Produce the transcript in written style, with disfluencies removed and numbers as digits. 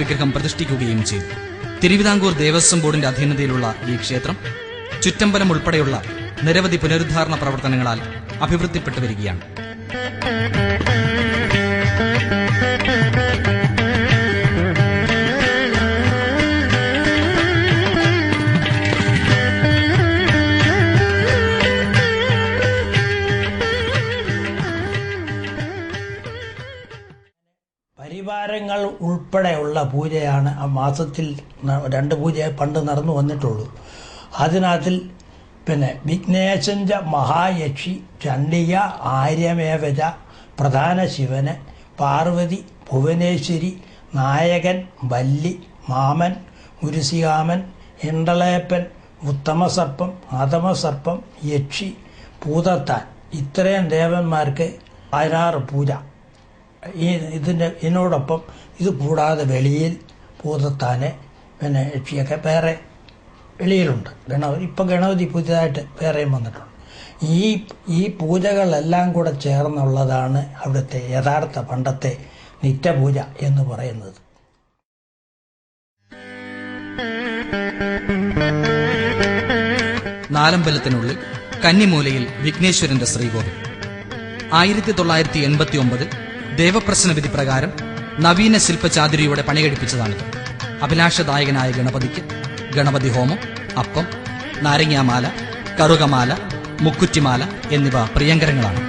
വിഗ്രഹം പ്രതിഷ്ഠിക്കുകയും ചെയ്തു. തിരുവിതാംകൂർ ദേവസ്വം ബോർഡിന്റെ അധീനതയിലുള്ള ഈ ക്ഷേത്രം ചുറ്റമ്പലം ഉൾപ്പെടെയുള്ള നിരവധി പുനരുദ്ധാരണ പ്രവർത്തനങ്ങളാൽ അഭിവൃദ്ധിപ്പെട്ടു വരികയാണ്. പരിവാരങ്ങൾ ഉൾപ്പെടെയുള്ള പൂജയാണ് ആ മാസത്തിൽ 2 പൂജ പണ്ട് നടന്നു വന്നിട്ടുള്ളൂ. അതിനകത്തിൽ വിഘ്നേശഞ്ച മഹായക്ഷി ചണ്ഡിക ആര്യമേവച പ്രധാന ശിവന് പാർവതി ഭുവനേശ്വരി നായകൻ വല്ലി മാമൻ ഗുരുസികാമൻ ഇണ്ടളേപ്പൻ ഉത്തമസർപ്പം അധമസർപ്പം യക്ഷി പൂതത്താൻ ഇത്രയും ദേവന്മാർക്ക് 16 പൂജ. ഇതിനോടൊപ്പം ഇത് കൂടാതെ വെളിയിൽ ഭൂതത്താന് യക്ഷിയൊക്കെ വേറെ വെളിയിലുണ്ട്. ഇപ്പം ഗണപതി പുതിയതായിട്ട് വേറെയും വന്നിട്ടുണ്ട്. ഈ പൂജകളെല്ലാം കൂടെ ചേർന്നുള്ളതാണ് അവിടുത്തെ യഥാർത്ഥ പണ്ടത്തെ നിത്യപൂജ എന്ന് പറയുന്നത്. നാലമ്പലത്തിനുള്ളിൽ കന്നിമൂലയിൽ വിഘ്നേശ്വരന്റെ ശ്രീകോവിൽ 1989 ദേവപ്രശ്ന വിധി പ്രകാരം നവീന ശില്പചാതുരിയോടെ പണികഴിപ്പിച്ചതാണിത്. അഭിലാഷദായകനായ ഗണപതിക്ക് ഗണപതി ഹോമം, അപ്പം, നാരങ്ങാമാല, കറുകമാല, മുക്കുറ്റിമാല എന്നിവ പ്രിയങ്കരങ്ങളാണ്.